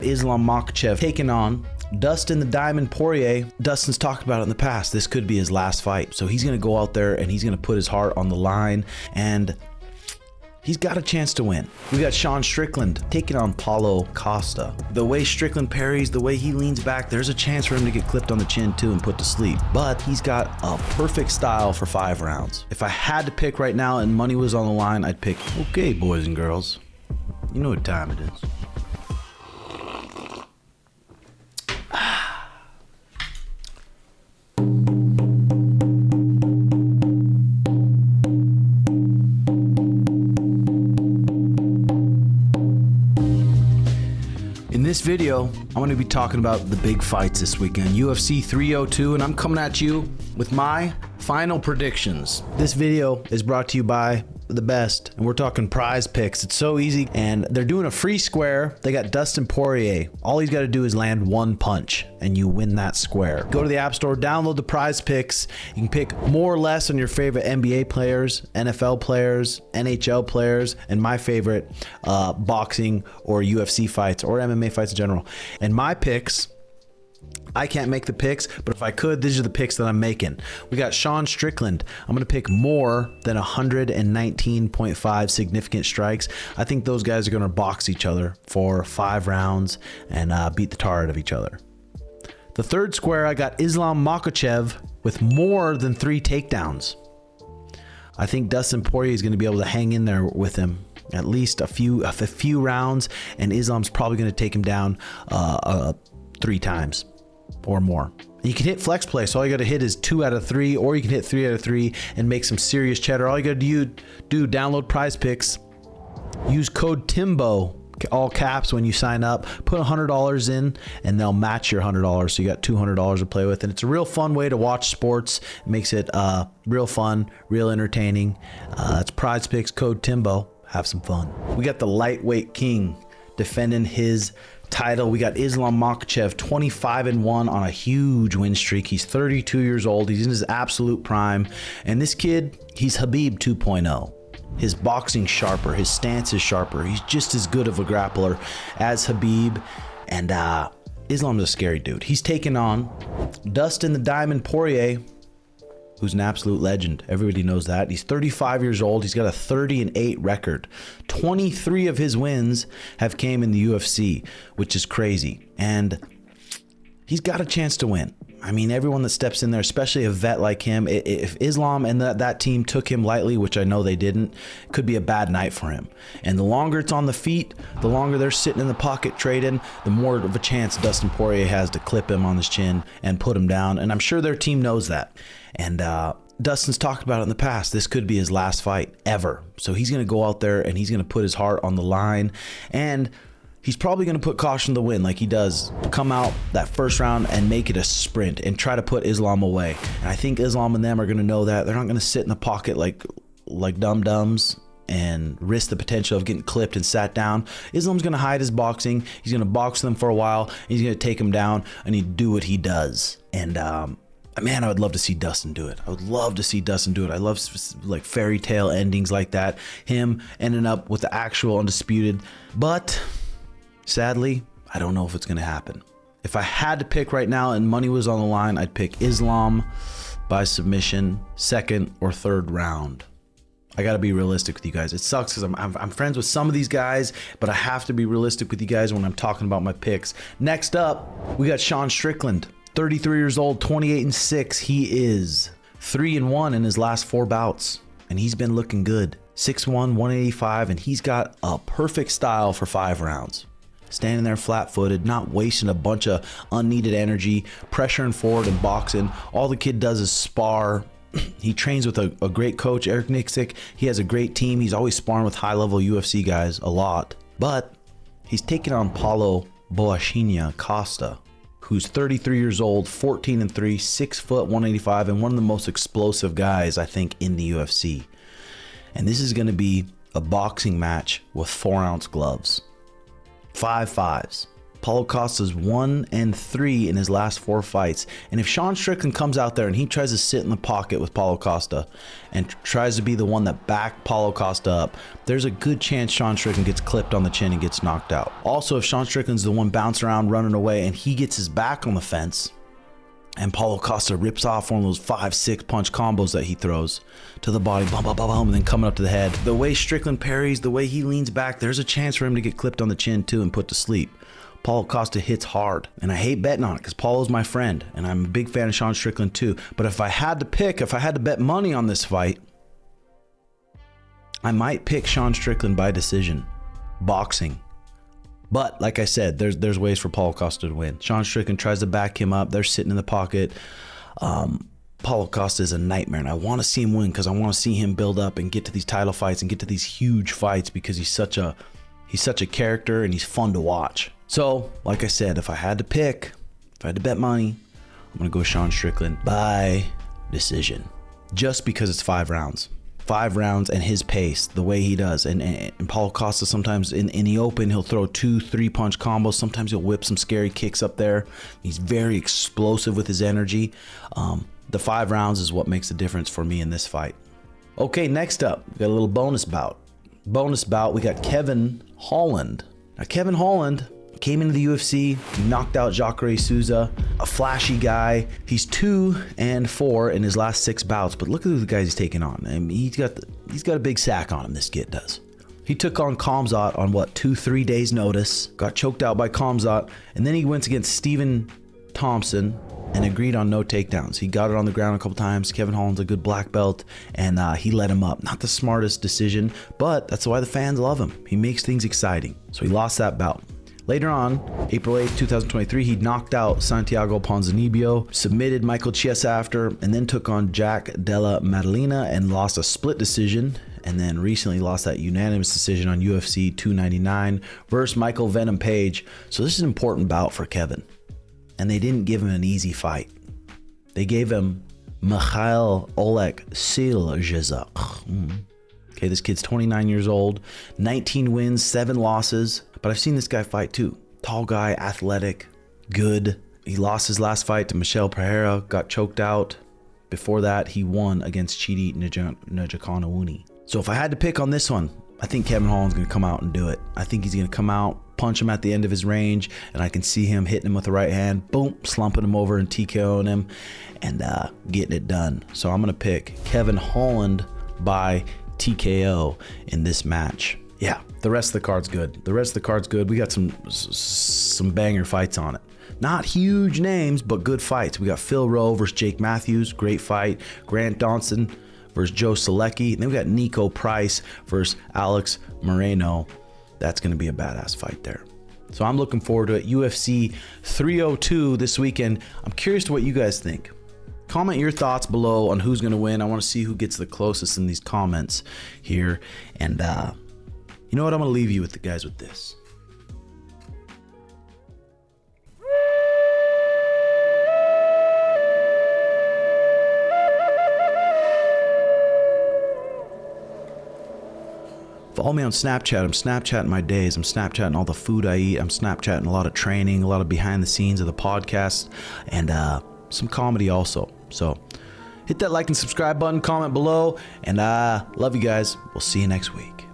Islam Makhachev taking on Dustin the Diamond Poirier. Dustin's talked about it in the past. This could be his last fight. So he's going to go out there and he's going to put his heart on the line, and he's got a chance to win. We got Strickland taking on Paulo Costa. The way Strickland parries, the way he leans back, there's a chance for him to get clipped on the chin too and put to sleep. But he's got a perfect style for 5 rounds. If I had to pick right now and money was on the line, I'd pick, okay, boys and girls, you know what time it is. In this video, I'm going to be talking about the big fights this weekend, UFC 302, and I'm coming at you with my final predictions. This video is brought to you by the best, and we're talking PrizePicks. It's so easy, and they're doing a free square. They got Dustin Poirier. All he's got to do is land one punch, and you win that square. Go to the App Store, download the PrizePicks. You can pick more or less on your favorite NBA players, NFL players, NHL players, and my favorite, boxing or UFC fights or MMA fights in general. And my picks, I can't make the picks, but if I could, these are the picks that I'm making. We got Strickland. I'm going to pick more than 119.5 significant strikes. I think those guys are going to box each other for 5 rounds and beat the tar out of each other. The third square, I got Islam Makhachev with more than 3 takedowns. I think Dustin Poirier is going to be able to hang in there with him at least a few rounds, and Islam's probably going to take him down 3 times or more. You can hit flex play, so all you got to hit is 2 out of 3, or you can hit 3 out of 3 and make some serious cheddar. All you got to do, download PrizePicks, use code Timbo, all caps, when you sign up, put $100 in and they'll match your $100, so you got $200 to play with. And it's a real fun way to watch sports. It makes it real fun, real entertaining. That's PrizePicks, code Timbo. Have some fun. We got the lightweight king defending his title. We got Islam Makhachev, 25-1 on a huge win streak. He's 32 years old. He's in his absolute prime. And this kid, he's Khabib 2.0. His boxing sharper, his stance is sharper. He's just as good of a grappler as Khabib. And Islam's a scary dude. He's taking on Dustin the Diamond Poirier, who's an absolute legend. Everybody knows that. He's 35 years old. He's got a 30-8 record. 23 of his wins have came in the UFC, which is crazy. And he's got a chance to win. I mean, everyone that steps in there, especially a vet like him, if Islam and that team took him lightly, which I know they didn't, it could be a bad night for him. And the longer it's on the feet, the longer they're sitting in the pocket trading, the more of a chance Dustin Poirier has to clip him on his chin and put him down. And I'm sure their team knows that. And Dustin's talked about it in the past. This could be his last fight ever. So he's going to go out there and he's going to put his heart on the line. And he's probably going to put caution to the wind like he does. Come out that first round and make it a sprint and try to put Islam away. And I think Islam and them are going to know that. They're not going to sit in the pocket like dum-dums and risk the potential of getting clipped and sat down. Islam's going to hide his boxing. He's going to box them for a while. He's going to take him down and he'd do what he does. And man, I would love to see Dustin do it. I would love to see Dustin do it. I love like fairy tale endings like that. Him ending up with the actual undisputed. But sadly, I don't know if it's going to happen. If I had to pick right now and money was on the line, I'd pick Islam by submission, 2nd or 3rd round. I got to be realistic with you guys. It sucks because I'm friends with some of these guys, but I have to be realistic with you guys when I'm talking about my picks. Next up, we got Strickland, 33 years old, 28-6. He is 3-1 in his last 4 bouts, and he's been looking good. 6'1", 185, and he's got a perfect style for 5 rounds. Standing there flat-footed, not wasting a bunch of unneeded energy, pressuring forward and boxing. All the kid does is spar. He trains with a great coach, Eric Nixick. He has a great team. He's always sparring with high-level UFC guys a lot. But he's taking on Paulo Costa, who's 33 years old, 14-3, 6 foot, 185, and one of the most explosive guys, I think, in the UFC. And this is going to be a boxing match with 4-ounce gloves. 5 5s. Paulo Costa's 1-3 in his last 4 fights. And if Sean Strickland comes out there and he tries to sit in the pocket with Paulo Costa and tries to be the one that backed Paulo Costa up, there's a good chance Sean Strickland gets clipped on the chin and gets knocked out. Also, if Sean Strickland's the one bouncing around, running away, and he gets his back on the fence, and Paulo Costa rips off one of those 5-6 punch combos that he throws to the body, bum, bum, bum, bum, and then coming up to the head. The way Strickland parries, the way he leans back, there's a chance for him to get clipped on the chin too and put to sleep. Paulo Costa hits hard, and I hate betting on it because Paulo's my friend, and I'm a big fan of Sean Strickland too. But if I had to bet money on this fight, I might pick Sean Strickland by decision, boxing. But like I said, there's ways for Paulo Costa to win. Sean Strickland tries to back him up. They're sitting in the pocket. Paulo Costa is a nightmare, and I want to see him win because I want to see him build up and get to these title fights and get to these huge fights because he's such a character and he's fun to watch. So, like I said, if I had to bet money, I'm going to go Sean Strickland by decision just because it's 5 rounds. 5 rounds and his pace, the way he does. And Paulo Costa sometimes in the open, he'll throw 2-3 punch combos. Sometimes he'll whip some scary kicks up there. He's very explosive with his energy. The 5 rounds is what makes the difference for me in this fight. Okay, next up, we got a little bonus bout. We got Kevin Holland. Now, Kevin Holland came into the UFC, he knocked out Jacare Souza, a flashy guy. He's 2-4 in his last 6 bouts, but look at the guys he's taking on. I mean, he's got a big sack on him, this kid does. He took on Khamzat on 2-3 days notice, got choked out by Khamzat, and then he went against Stephen Thompson and agreed on no takedowns. He got it on the ground a couple times. Kevin Holland's a good black belt, and he let him up. Not the smartest decision, but that's why the fans love him. He makes things exciting. So he lost that bout. Later on, April 8th, 2023, he knocked out Santiago Ponzinibbio, submitted Michael Chiesa after, and then took on Jack Della Maddalena and lost a split decision, and then recently lost that unanimous decision on UFC 299 versus Michael Venom Page. So this is an important bout for Kevin. And they didn't give him an easy fight. They gave him Michal Oleksiejczuk. Okay, this kid's 29 years old, 19 wins, 7 losses. But I've seen this guy fight too. Tall guy, athletic, good. He lost his last fight to Michel Pereira, got choked out. Before that, he won against Chidi Njokuani. So if I had to pick on this one, I think Kevin Holland's going to come out and do it. I think he's going to come out, punch him at the end of his range, and I can see him hitting him with the right hand, boom, slumping him over and TKOing him, and getting it done. So I'm going to pick Kevin Holland by TKO in this match. Yeah, the rest of the card's good. We got some banger fights on it. Not huge names, but good fights. We got Phil Rowe versus Jake Matthews, great fight. Grant Dawson versus Joe Selecki. And then we got Nico Price versus Alex Moreno. That's going to be a badass fight there. So I'm looking forward to it. UFC 302 this weekend. I'm curious to what you guys think. Comment your thoughts below on who's going to win. I want to see who gets the closest in these comments here. And you know what? I'm going to leave you with the guys with this. Follow me on Snapchat. I'm Snapchatting my days. I'm Snapchatting all the food I eat. I'm Snapchatting a lot of training, a lot of behind the scenes of the podcast, and some comedy also. So hit that like and subscribe button, comment below, and love you guys. We'll see you next week.